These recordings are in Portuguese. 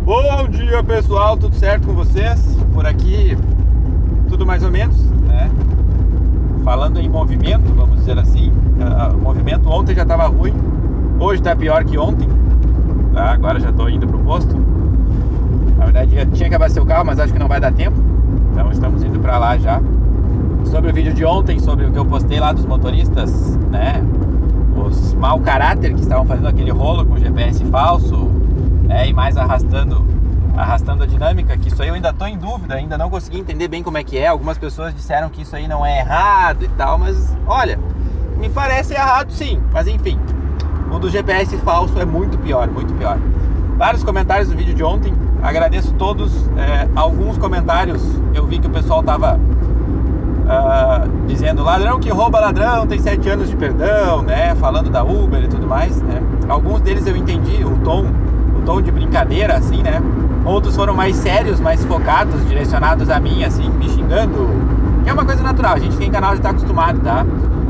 Bom dia, pessoal, tudo certo com vocês? Por aqui, tudo mais ou menos, né? Falando em movimento, vamos dizer assim, o movimento ontem já estava ruim, hoje está pior que ontem, tá? Agora já estou indo pro posto. Na verdade, já tinha que abastecer o carro, mas acho que não vai dar tempo, então estamos indo para lá já. Sobre o vídeo de ontem, sobre o que eu postei lá dos motoristas, né? Os mau caráter que estavam fazendo aquele rolo com GPS falso, e mais arrastando a dinâmica, que isso aí eu ainda estou em dúvida, ainda não consegui entender bem como é que é. Algumas pessoas disseram que isso aí não é errado e tal, mas olha, me parece errado sim, mas enfim, o do GPS falso é muito pior, muito pior. Vários comentários do vídeo de ontem, agradeço todos. Alguns comentários eu vi que o pessoal tava dizendo ladrão que rouba ladrão tem 7 anos de perdão, né, falando da Uber e tudo mais, né. Alguns deles eu entendi o tom de brincadeira, assim, né. Outros foram mais sérios, mais focados, direcionados a mim, assim, me xingando. É uma coisa natural, a gente tem canal, já tá acostumado, tá?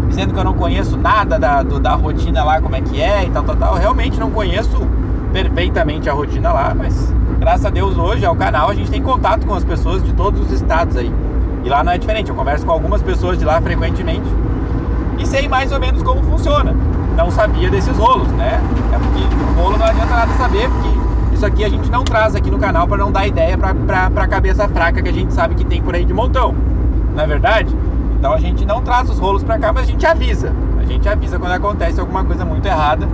Dizendo que eu não conheço nada da rotina lá, como é que é e tal. Eu realmente não conheço perfeitamente a rotina lá, mas graças a Deus hoje, ao canal, a gente tem contato com as pessoas de todos os estados aí. E lá não é diferente, eu converso com algumas pessoas de lá frequentemente e sei mais ou menos como funciona. Não sabia desses rolos, né? É porque o rolo não adianta nada saber, porque isso aqui a gente não traz aqui no canal para não dar ideia pra cabeça fraca que a gente sabe que tem por aí de montão, não é verdade? Então a gente não traz os rolos pra cá, mas a gente avisa. A gente avisa quando acontece alguma coisa muito errada,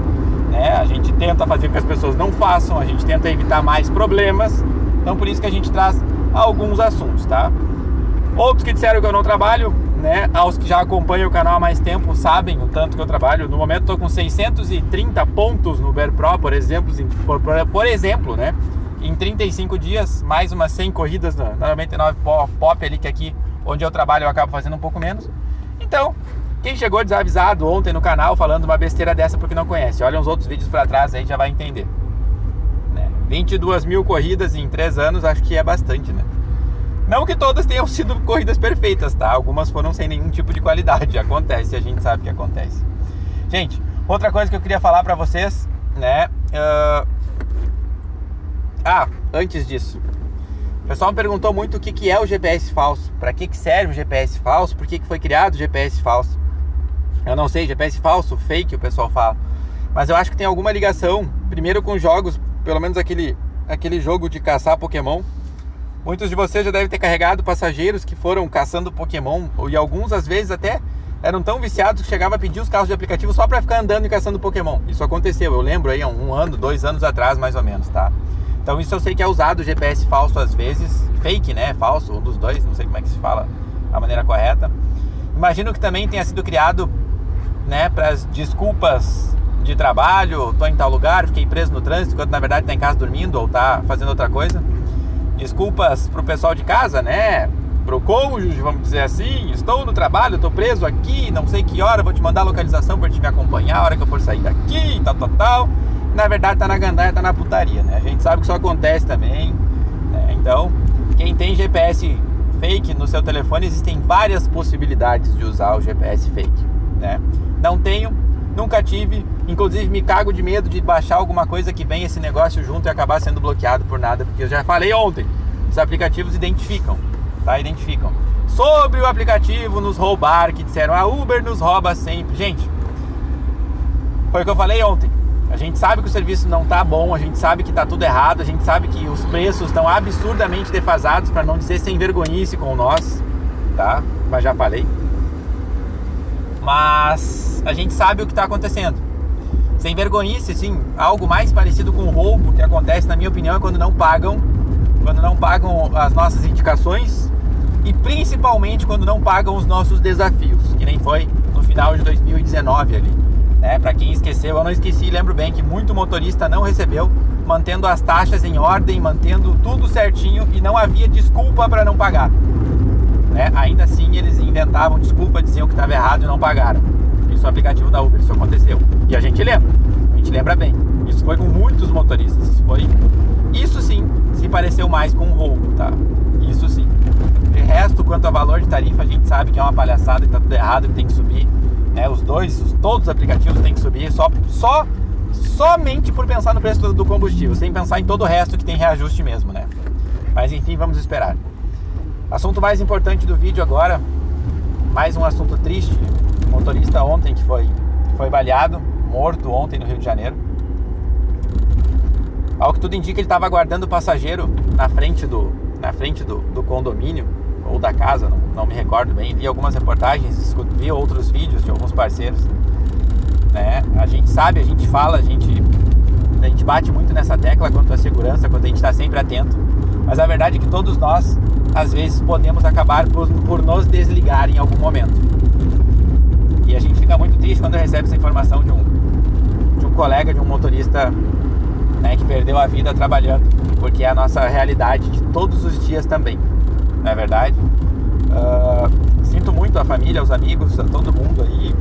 né? A gente tenta fazer com que as pessoas não façam, a gente tenta evitar mais problemas. Então por isso que a gente traz alguns assuntos, tá? Outros que disseram que eu não trabalho, né? Aos que já acompanham o canal há mais tempo sabem o tanto que eu trabalho. No momento estou com 630 pontos no Uber Pro, por exemplo, né? Em 35 dias, mais umas 100 corridas na 99 Pop ali, que aqui onde eu trabalho eu acabo fazendo um pouco menos. Então, quem chegou desavisado ontem no canal falando uma besteira dessa porque não conhece, olha uns outros vídeos para trás aí, já vai entender, né? 22 mil corridas em 3 anos, acho que é bastante, né? Não que todas tenham sido corridas perfeitas, tá? Algumas foram sem nenhum tipo de qualidade. Acontece, a gente sabe que acontece. Gente, outra coisa que eu queria falar pra vocês, né? Antes disso, o pessoal me perguntou muito o que é o GPS falso. Pra que serve o GPS falso? Por que foi criado o GPS falso? Eu não sei, GPS falso, fake, o pessoal fala. Mas eu acho que tem alguma ligação, primeiro com jogos, pelo menos aquele jogo de caçar Pokémon. Muitos de vocês já devem ter carregado passageiros que foram caçando Pokémon, e alguns às vezes até eram tão viciados que chegavam a pedir os carros de aplicativo só para ficar andando e caçando Pokémon. Isso aconteceu, eu lembro aí há 1 ano, 2 anos atrás mais ou menos, tá? Então isso eu sei que é usado o GPS falso às vezes, fake, né, falso, um dos dois, não sei como é que se fala a maneira correta. Imagino que também tenha sido criado, né, para as desculpas de trabalho, tô em tal lugar, fiquei preso no trânsito, quando na verdade tá em casa dormindo ou tá fazendo outra coisa. Desculpas pro pessoal de casa, né? Pro cônjuge, vamos dizer assim. Estou no trabalho, estou preso aqui, não sei que hora, vou te mandar a localização para te me acompanhar a hora que eu for sair daqui, tal. Na verdade tá na gandaia, tá na putaria, né? A gente sabe que isso acontece também, né? Então, quem tem GPS fake no seu telefone, existem várias possibilidades de usar o GPS fake, né? Não tenho, nunca tive, inclusive me cago de medo de baixar alguma coisa que vem esse negócio junto e acabar sendo bloqueado por nada, porque eu já falei ontem, os aplicativos identificam, tá? Identificam. Sobre o aplicativo nos roubar, que disseram, a Uber nos rouba sempre. Gente, foi o que eu falei ontem. A gente sabe que o serviço não tá bom, a gente sabe que tá tudo errado, a gente sabe que os preços estão absurdamente defasados, para não dizer sem vergonhice com nós, tá? Mas já falei. Mas a gente sabe o que está acontecendo. Sem vergonhice, sim, algo mais parecido com o roubo que acontece, na minha opinião, é quando não pagam as nossas indicações e principalmente quando não pagam os nossos desafios, que nem foi no final de 2019 ali, né? Para quem esqueceu, eu não esqueci, lembro bem que muito motorista não recebeu, mantendo as taxas em ordem, mantendo tudo certinho e não havia desculpa para não pagar, né? Ainda assim eles inventavam desculpa, diziam que estava errado e não pagaram. Isso é o aplicativo da Uber, isso aconteceu. E a gente lembra bem. Isso foi com muitos motoristas. Isso sim, se pareceu mais com um roubo, tá? Isso sim. De resto, quanto a valor de tarifa, a gente sabe que é uma palhaçada, que tá tudo errado, que tem que subir, né? Todos os aplicativos tem que subir. Só somente por pensar no preço do combustível, sem pensar em todo o resto que tem reajuste mesmo, né? Mas enfim, vamos esperar. Assunto mais importante do vídeo agora, mais um assunto triste. O motorista ontem que foi baleado, morto ontem no Rio de Janeiro. Ao que tudo indica, ele estava aguardando o passageiro na frente do condomínio ou da casa, não me recordo bem. Vi algumas reportagens, vi outros vídeos de alguns parceiros, né? A gente sabe, a gente fala, a gente bate muito nessa tecla quanto à segurança, quanto a gente está sempre atento. Mas a verdade é que todos nós, às vezes, podemos acabar por nos desligar em algum momento. E a gente fica muito triste quando recebe essa informação de um colega, de um motorista, né, que perdeu a vida trabalhando, porque é a nossa realidade de todos os dias também, não é verdade? Sinto muito a família, os amigos, a todo mundo aí.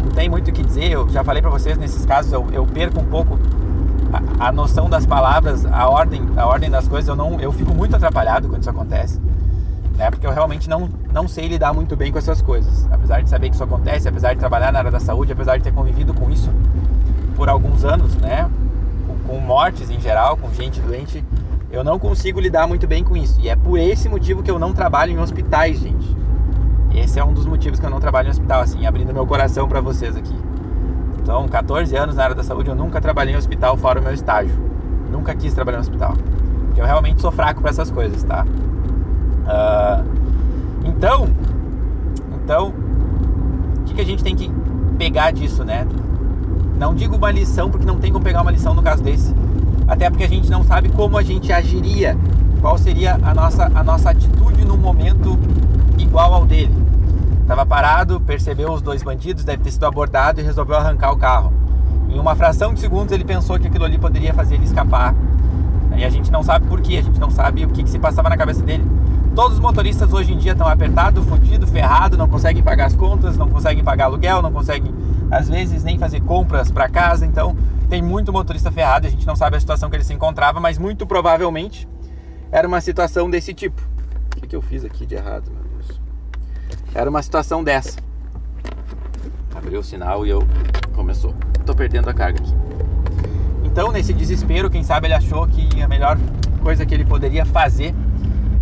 Não tem muito o que dizer, eu já falei pra vocês, nesses casos eu perco um pouco a noção das palavras, a ordem das coisas. Eu fico muito atrapalhado quando isso acontece, né? Porque eu realmente não sei lidar muito bem com essas coisas, apesar de saber que isso acontece, apesar de trabalhar na área da saúde, apesar de ter convivido com isso por alguns anos, né? Com mortes em geral, com gente doente, eu não consigo lidar muito bem com isso. E é por esse motivo que eu não trabalho em hospitais, gente. Esse é um dos motivos que eu não trabalho em hospital, assim, abrindo meu coração pra vocês aqui. Então, 14 anos na área da saúde, eu nunca trabalhei em hospital fora o meu estágio. Nunca quis trabalhar em hospital. Porque eu realmente sou fraco pra essas coisas, tá? Então, o que a gente tem que pegar disso, né? Não digo uma lição, porque não tem como pegar uma lição no caso desse. Até porque a gente não sabe como a gente agiria. Qual seria a nossa atitude num momento igual ao dele. Tava parado, percebeu os dois bandidos, deve ter sido abordado e resolveu arrancar o carro. Em uma fração de segundos ele pensou que aquilo ali poderia fazer ele escapar. E a gente não sabe por quê, a gente não sabe o que se passava na cabeça dele. Todos os motoristas hoje em dia estão apertados, fodidos, ferrados, não conseguem pagar as contas, não conseguem pagar aluguel, não conseguem, às vezes, nem fazer compras para casa. Então, tem muito motorista ferrado, a gente não sabe a situação que ele se encontrava, mas muito provavelmente era uma situação desse tipo. O que eu fiz aqui de errado, meu Deus? Era uma situação dessa. Abriu o sinal e começou. Tô perdendo a carga aqui. Então, nesse desespero, quem sabe ele achou que a melhor coisa que ele poderia fazer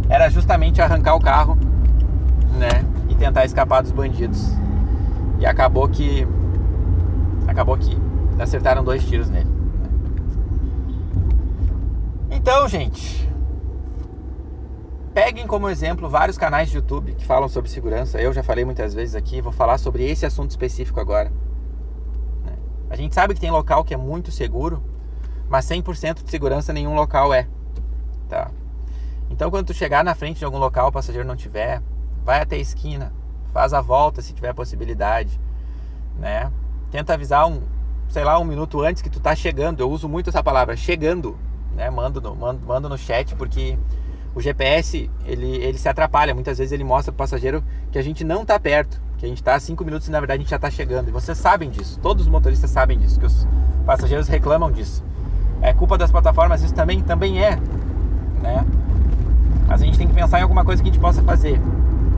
era justamente arrancar o carro, né, e tentar escapar dos bandidos. E acabou que acertaram 2 tiros nele. Então, gente, peguem como exemplo vários canais de YouTube que falam sobre segurança. Eu já falei muitas vezes aqui, vou falar sobre esse assunto específico agora. A gente sabe que tem local que é muito seguro, mas 100% de segurança nenhum local é, tá? Então, quando tu chegar na frente de algum local, o passageiro não tiver, vai até a esquina, faz a volta se tiver possibilidade, né? Tenta avisar um minuto antes que tu tá chegando. Eu uso muito essa palavra, chegando, né? Mando no chat, porque o GPS, ele se atrapalha. Muitas vezes ele mostra pro passageiro que a gente não tá perto, que a gente tá a 5 minutos e na verdade a gente já tá chegando. E vocês sabem disso, todos os motoristas sabem disso, que os passageiros reclamam disso. É culpa das plataformas, isso também é, né? Mas a gente tem que pensar em alguma coisa que a gente possa fazer,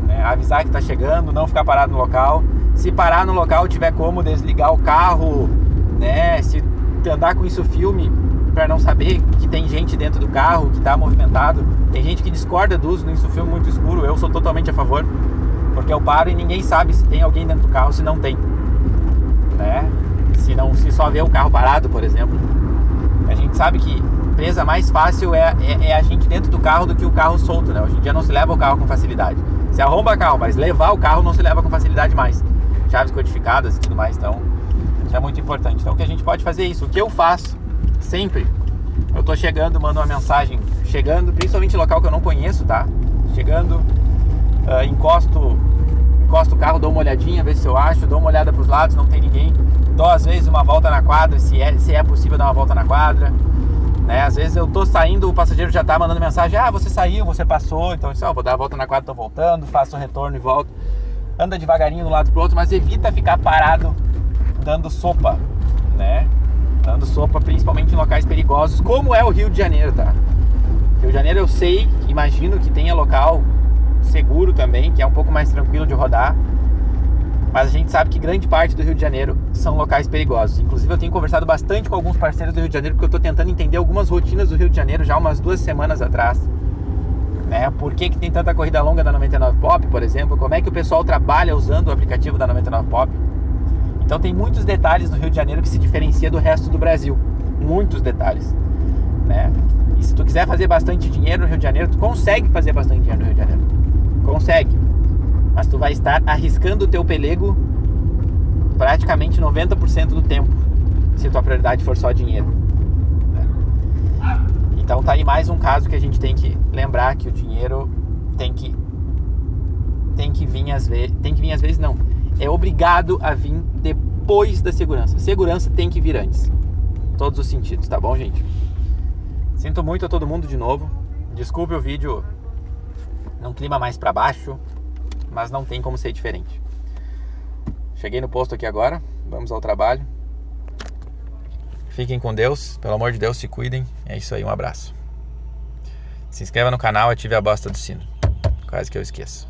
né? Avisar que tá chegando, não ficar parado no local. Se parar no local, tiver como desligar o carro, né? Se andar com isso filme, para não saber que tem gente dentro do carro, que tá movimentado. Tem gente que discorda do uso do insufilme muito escuro. Eu sou totalmente a favor, porque eu paro e ninguém sabe se tem alguém dentro do carro, se não tem, né? Se só vê o carro parado, por exemplo. A gente sabe que presa mais fácil é a gente dentro do carro do que o carro solto, né? Hoje em dia não se leva o carro com facilidade. Se arromba o carro, mas levar o carro não se leva com facilidade mais. Chaves codificadas e tudo mais, então isso é muito importante. Então o que a gente pode fazer é isso. O que eu faço sempre, eu tô chegando, mando uma mensagem, principalmente em local que eu não conheço, tá? Chegando, encosto o carro, dou uma olhadinha, ver se eu acho, dou uma olhada pros lados, não tem ninguém. Dou às vezes uma volta na quadra, se é possível dar uma volta na quadra, né? Às vezes eu tô saindo, o passageiro já tá mandando mensagem: você saiu, você passou, então vou dar a volta na quadra, tô voltando, faço o retorno e volto. Anda devagarinho de um lado pro outro, mas evita ficar parado dando sopa, né? Dando sopa principalmente em locais perigosos, como é o Rio de Janeiro, tá? Rio de Janeiro eu sei, imagino que tenha local seguro também, que é um pouco mais tranquilo de rodar. Mas a gente sabe que grande parte do Rio de Janeiro são locais perigosos. Inclusive eu tenho conversado bastante com alguns parceiros do Rio de Janeiro, porque eu estou tentando entender algumas rotinas do Rio de Janeiro já umas 2 semanas atrás, né? Por que tem tanta corrida longa da 99 Pop, por exemplo? Como é que o pessoal trabalha usando o aplicativo da 99 Pop? Então tem muitos detalhes no Rio de Janeiro que se diferencia do resto do Brasil. Muitos detalhes, né? E se tu quiser fazer bastante dinheiro no Rio de Janeiro, tu consegue fazer bastante dinheiro no Rio de Janeiro. Consegue. Mas tu vai estar arriscando o teu pelego praticamente 90% do tempo, se tua prioridade for só dinheiro, né? Então tá aí mais um caso que a gente tem que lembrar que o dinheiro tem que vir às vezes, não. É obrigado a vir depois da segurança. Segurança tem que vir antes. Em todos os sentidos, tá bom, gente? Sinto muito a todo mundo de novo. Desculpe o vídeo num clima mais pra baixo, mas não tem como ser diferente. Cheguei no posto aqui agora. Vamos ao trabalho. Fiquem com Deus. Pelo amor de Deus, se cuidem. É isso aí, um abraço. Se inscreva no canal e ative a bosta do sino. Quase que eu esqueço.